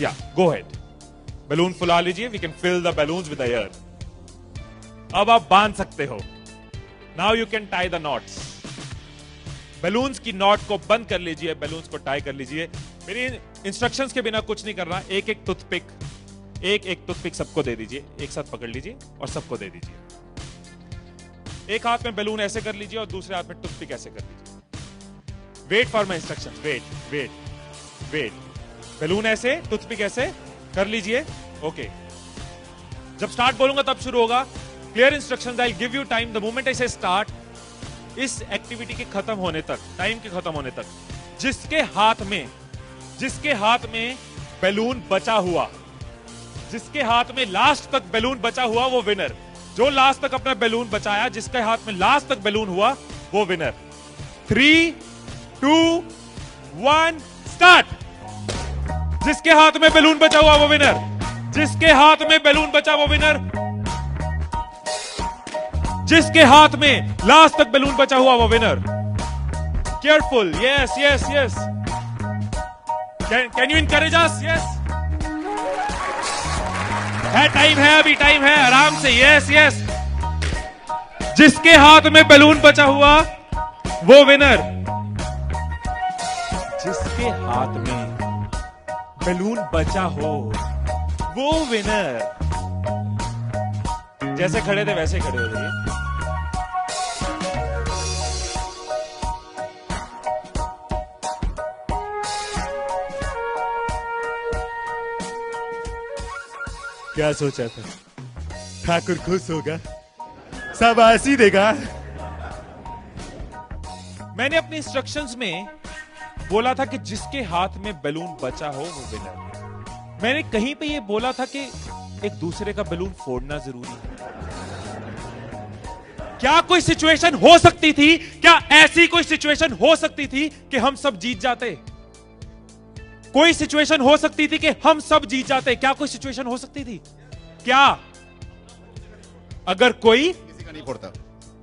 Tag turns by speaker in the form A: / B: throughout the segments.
A: या गो head, balloon फुला लीजिए, we can fill the balloons with air. अब आप बांध सकते हो। Now you can tie the knots. Balloons की नॉट को बंद कर लीजिए, बैलून्स को टाई कर लीजिए। मेरी इंस्ट्रक्शंस के बिना कुछ नहीं करना। एक एक टूथपिक सबको दे दीजिए, एक साथ पकड़ लीजिए और सबको दे दीजिए। एक हाथ में बैलून ऐसे कर लीजिए और दूसरे हाथ में टूथपिक ऐसे कर लीजिए। Wait for my instructions, wait. Balloon ऐसे, टूथपिक ऐसे कर लीजिए। ओके, जब स्टार्ट बोलूंगा तब शुरू होगा। Clear instructions, I will give you time the moment I से स्टार्ट। इस एक्टिविटी के खत्म होने तक, टाइम के खत्म होने तक, जिसके हाथ में बैलून बचा हुआ, जिसके हाथ में लास्ट तक बैलून बचा हुआ, वो विनर। जो लास्ट तक अपना बैलून बचाया, जिसके हाथ में लास्ट तक बैलून हुआ, वो विनर। 3, 2, 1 स्टार्ट। जिसके हाथ में बैलून बचा हुआ वो विनर, जिसके हाथ में बैलून बचा वो विनर, जिसके हाथ में लास्ट तक बैलून बचा हुआ वो winner. Careful, yes yes yes. Can you encourage us? Yes, है टाइम है, अभी टाइम है, आराम से। Yes yes. जिसके हाथ में बैलून बचा हुआ वो विनर, जिसके हाथ में बैलून बचा हो वो विनर। जैसे खड़े थे वैसे खड़े हो जाइए। क्या सोचा था? ठाकुर खुश होगा, शाबाशी देगा। मैंने अपने इंस्ट्रक्शंस में बोला था कि जिसके हाथ में बैलून बचा हो वो विनर। मैंने कहीं पे ये बोला था कि एक दूसरे का बैलून फोड़ना जरूरी है। क्या कोई सिचुएशन हो सकती थी, क्या ऐसी कोई सिचुएशन हो सकती थी कि हम सब जीत जाते? कोई सिचुएशन हो सकती थी कि हम सब जीत जाते? क्या कोई सिचुएशन हो सकती थी? क्या? अगर कोई
B: किसी का नहीं फोड़ता,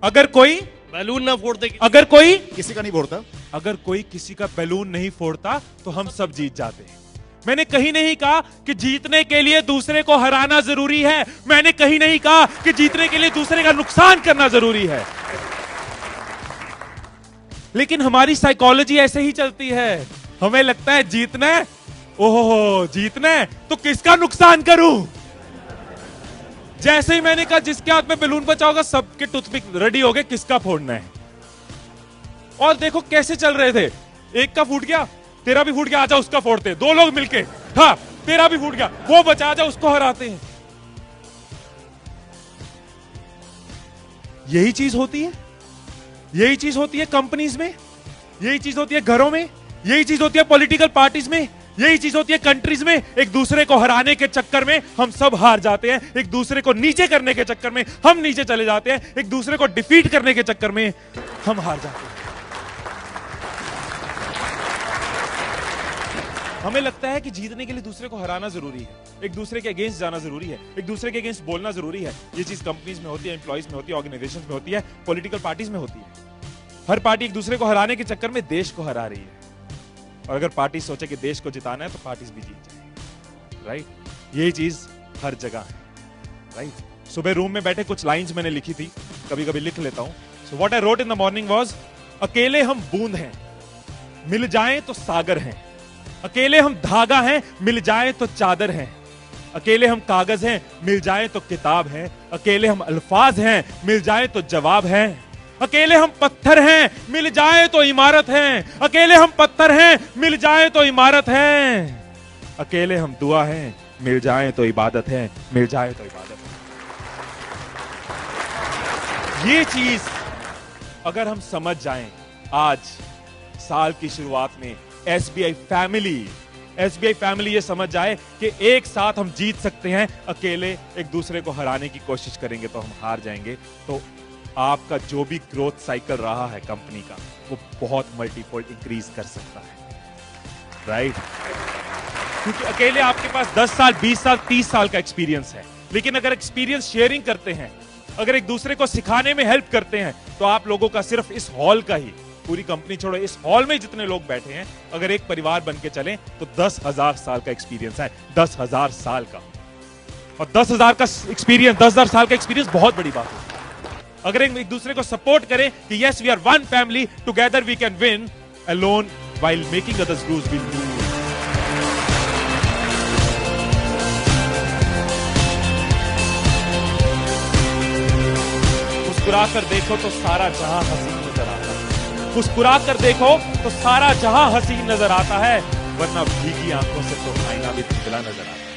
A: अगर कोई
C: बैलून ना फोड़ते,
A: अगर कोई
B: किसी का नहीं फोड़ता,
A: अगर कोई किसी का बैलून नहीं फोड़ता तो हम सब जीत जाते। मैंने कहीं नहीं कहा कि जीतने के लिए दूसरे को हराना जरूरी है। मैंने कहीं नहीं कहा कि जीतने के लिए दूसरे का नुकसान करना जरूरी है। लेकिन हमारी साइकोलॉजी ऐसे ही चलती है। हमें लगता है जीतना है, ओहो जीतना है तो किसका नुकसान करूं। जैसे ही मैंने कहा जिसके हाथ में बैलून बचा होगा, सबके टूथपिक रेडी हो गए, किसका फोड़ना है। और देखो कैसे चल रहे थे। एक का फूट गया, तेरा भी फूट गया, आजा उसका फोड़ते। दो लोग मिलके, हाँ तेरा भी फूट गया, वो बचा, आजा उसको हराते हैं। यही चीज होती है, यही चीज होती है कंपनीज में, यही चीज होती है घरों में, यही चीज होती है पॉलिटिकल पार्टीज में, यही चीज होती है कंट्रीज में। एक दूसरे को हराने के चक्कर में हम सब हार जाते हैं। एक दूसरे को नीचे करने के चक्कर में हम नीचे चले जाते हैं। एक दूसरे को डिफीट करने के चक्कर में हम हार जाते हैं। हमें लगता है कि जीतने के लिए दूसरे को हराना जरूरी है, एक दूसरे के अगेंस्ट जाना जरूरी है, एक दूसरे के अगेंस्ट बोलना जरूरी है। ये चीज कंपनीज में होती है, एम्प्लॉइज में होती है, ऑर्गेनाइजेशंस में होती है, पॉलिटिकल पार्टीज में होती है। हर पार्टी एक दूसरे को हराने के चक्कर में देश को हरा रही है। और अगर पार्टी सोचे कि देश को जिताना है तो पार्टीज भी जीत जाएंगी, राइट। यही चीज हर जगह है, राइट। सुबह रूम में बैठे कुछ लाइंस मैंने लिखी थी, कभी कभी लिख लेता हूं। So what I wrote in the morning was, अकेले हम बूंद हैं, मिल जाएं तो सागर हैं। अकेले हम धागा हैं, मिल जाएं तो चादर हैं। अकेले हम कागज हैं, मिल जाएं तो किताब हैं। अकेले हम अल्फाज हैं, मिल जाएं तो जवाब हैं। अकेले हम पत्थर हैं, मिल जाएं तो इमारत हैं। अकेले हम पत्थर हैं, मिल जाएं तो इमारत हैं। अकेले हम दुआ हैं, मिल जाएं तो इबादत है, मिल जाए तो इबादत है। ये चीज अगर हम समझ जाएं आज साल की शुरुआत में, एसबीआई फैमिली ये समझ जाए कि एक साथ हम जीत सकते हैं, अकेले एक दूसरे को हराने की कोशिश करेंगे तो हम हार जाएंगे। तो आपका जो भी ग्रोथ साइकिल रहा है कंपनी का, वो बहुत मल्टीफोल्ड इंक्रीज कर सकता है, राइट। क्योंकि अकेले आपके पास 10 साल, 20 साल, 30 साल का एक्सपीरियंस है। लेकिन अगर एक्सपीरियंस शेयरिंग करते हैं, अगर एक दूसरे को सिखाने में हेल्प करते हैं, तो आप लोगों का सिर्फ इस हॉल का ही पूरी कंपनी छोड़ो, इस हॉल में जितने लोग बैठे हैं, अगर एक परिवार बन के चलें तो 10,000 साल का एक्सपीरियंस है, 10,000 साल का। और 10,000 का एक्सपीरियंस, 10,000 साल का एक्सपीरियंस बहुत बड़ी बात है। अगर एक दूसरे को सपोर्ट करें कि yes we are one family, together we can win, alone while making others lose will lose. मुस्कुरा कर देखो तो सारा जहां हसीन नजर आता है, मुस्कुरा कर देखो तो सारा जहां हसीन नजर आता है, वरना भीगी आंखों से तो आईना भी धुंधला नजर आता है।